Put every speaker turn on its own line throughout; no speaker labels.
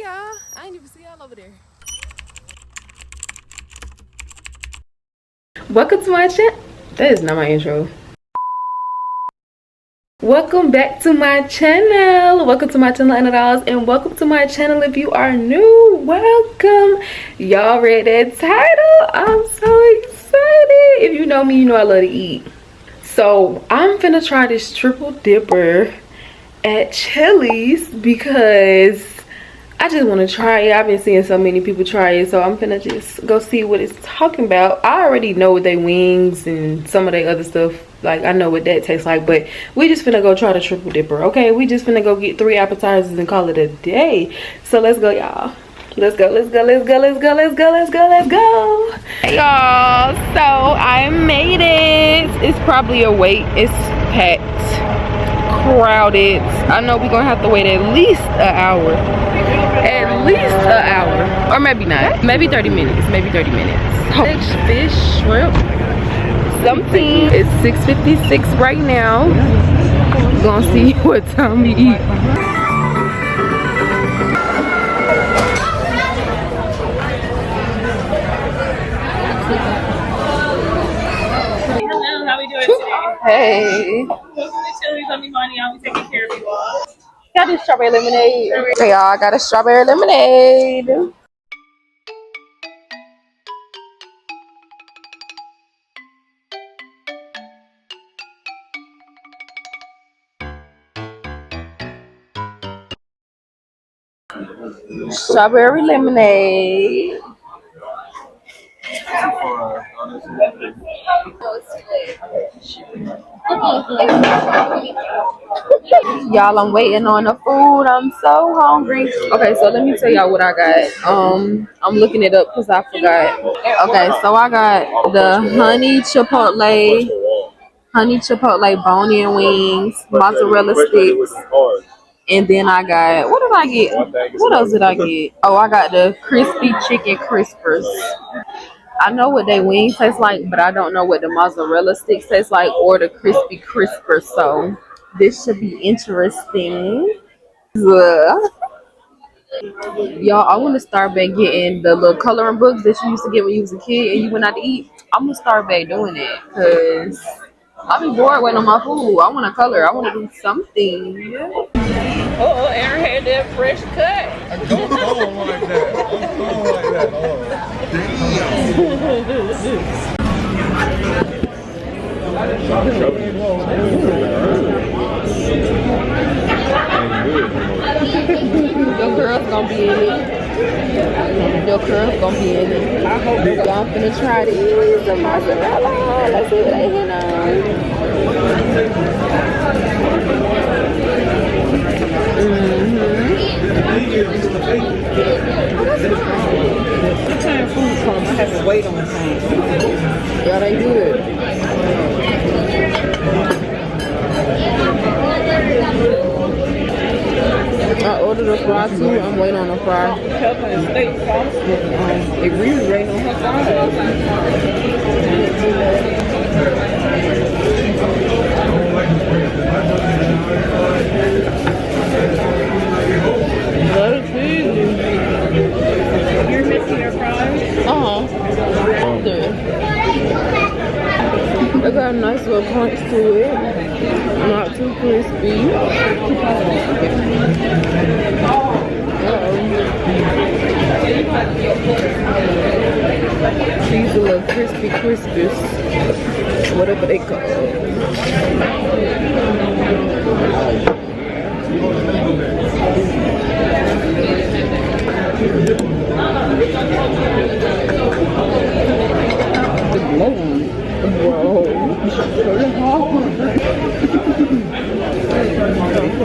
y'all. I ain't even see y'all over there. Welcome to my channel. That is not my intro. Welcome back to my channel. Welcome to my channel, Anna Dollz, and welcome to my channel if you are new. Welcome. Y'all read that title? I'm so excited. If you know me, you know I love to eat. So I'm finna try this triple dipper at Chili's because I just want to try it. I've been seeing so many people try it, so I'm finna just go see what it's talking about. I already know what they wings and some of their other stuff, like I know what that tastes like, but we just finna go try the triple dipper. Okay, we just finna go get 3 appetizers and call it a day. So let's go, y'all. Let's go, let's go, let's go, let's go, let's go, let's go, let's go. Hey y'all, so I made it. It's probably a wait. It's packed, crowded. I know we're gonna have to wait at least an hour. At least an hour, or maybe not, maybe 30 minutes, maybe 30 minutes. Fish, shrimp, something. It's 6:56 right now. We're gonna see what time we eat.
Hello, how we doing today?
Hey.
Welcome to Chili's. I'm Imani. I'll be taking care of you all.
Got this strawberry lemonade. Hey y'all, I got a strawberry lemonade. Strawberry lemonade. Y'all, I'm waiting on the food. I'm so hungry. Okay, so let me tell y'all what I got. I'm looking it up because I forgot. Okay, so I got the honey chipotle bone-in wings, mozzarella sticks, and then I got, what did I get? What else did I get? Oh, I got the crispy chicken crispers. I know what they wings taste like, but I don't know what the mozzarella sticks taste like or the crispy crispers. So this should be interesting. Y'all, I want to start back getting the little coloring books that you used to get when you was a kid and you went out to eat. I'm gonna start back doing it because I'll be bored waiting on my food. I want to color. I want to do something.
Oh, Aaron had that fresh cut.
Don't call like that. Don't call like that.
Your girl's gonna be in it. Your girl's gonna be in it. I hope so. I'm finna try these. The mozzarella. Let's see what they hit on.
What time food comes? I have to wait on time.
Yeah, they good. I ordered a fry too. I'm waiting on a fry.
Pepper and steak sauce.
It really waiting on her fries.
You're missing your fries?
They got a nice little crunch to it. Not too crispy. These are little crispy crispies. Whatever they call it.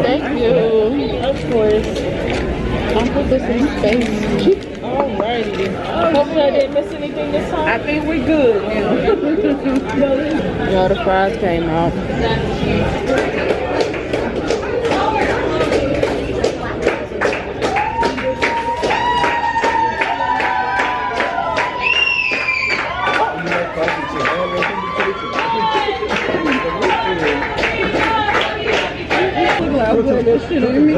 Thank you.
Of course.
I'll put this in space.
Alrighty. Hopefully I didn't miss anything this time.
I think we're good now.
Y'all, the fries came out.
Put that shit in me.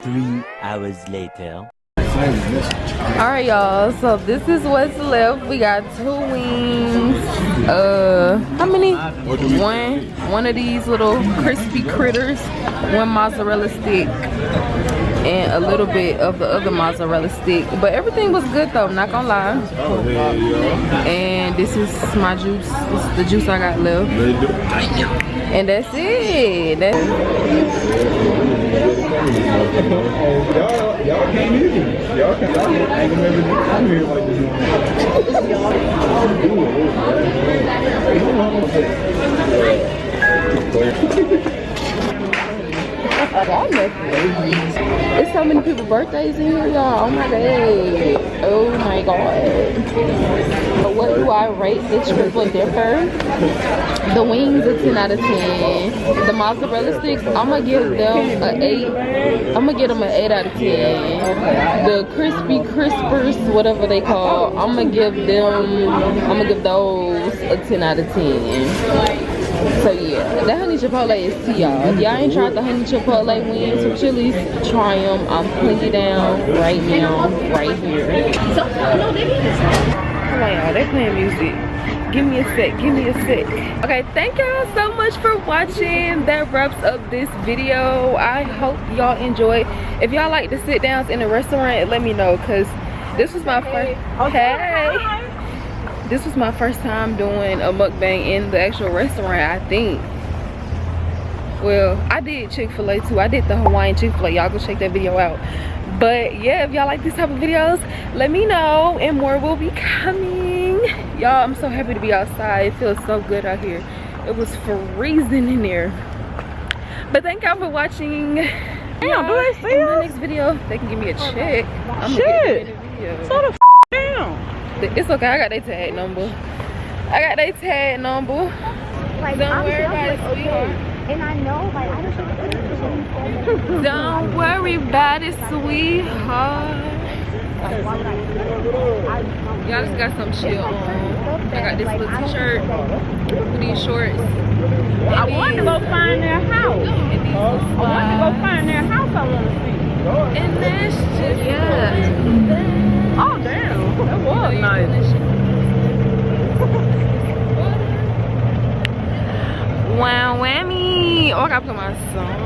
3 hours later.
Alright y'all, so this is what's left. We got 2 wings, how many? One of these little crispy critters, 1 mozzarella stick, and a little bit of the other mozzarella stick. But everything was good though, not gonna lie. And this is my juice. This is the juice I got left. And that's it.
Y'all can't either. Y'all can't. I remember I'm here like this
It's so many people's birthdays in here, y'all. Oh my god. Oh my god. But what do I rate this triple dipper? The wings a 10 out of 10. The mozzarella sticks, I'm gonna give them an 8. I'm gonna give them an 8 out of 10. The crispy crispers, whatever they call, I'm gonna give those a 10 out of 10. So yeah, that honey chipotle is tea, y'all. If y'all ain't tried the honey chipotle wings from Chili's, try them. I'm putting it down right now, right here. So, no, they need this. Hold on, y'all. They playing music. Give me a sec. Give me a sec. Okay, thank y'all so much for watching. That wraps up this video. I hope y'all enjoyed. If y'all like the sit downs in the restaurant, let me know, because this was my first. Hey. This was my first time doing a mukbang in the actual restaurant, I think. Well, I did Chick-fil-A too. I did the Hawaiian Chick-fil-A. Y'all go check that video out. But yeah, if y'all like these type of videos, let me know and more will be coming. Y'all, I'm so happy to be outside. It feels so good out here. It was freezing in there. But thank y'all for watching.
Damn, do they see
in
us?
my next video, they can give me a check. I'm
Shit.
gonna get it in the video.
So the down.
It's okay, I got their tag number. Like, don't worry about it, sweetheart.
And I know, like, I don't think
Don't worry about it, sweetheart. Y'all just got some chill on. I got this little t-shirt with these shorts.
I want to go find their house. I want to go find their house I want to see.
And that's just, yeah.
Oh, damn. That was nice.
Wow, whammy. Oh, I gotta play my song.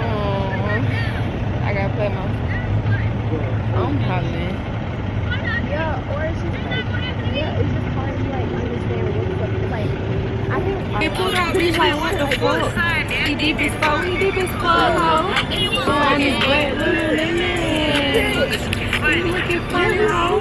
I gotta play my song. I'm hollering.
yeah, or it's just like, yeah, it's just hard to like understand what's like. I think
He's like, what the fuck? He deep as fuck. He deep as fuck, ho. On his butt. Looking funny, ho.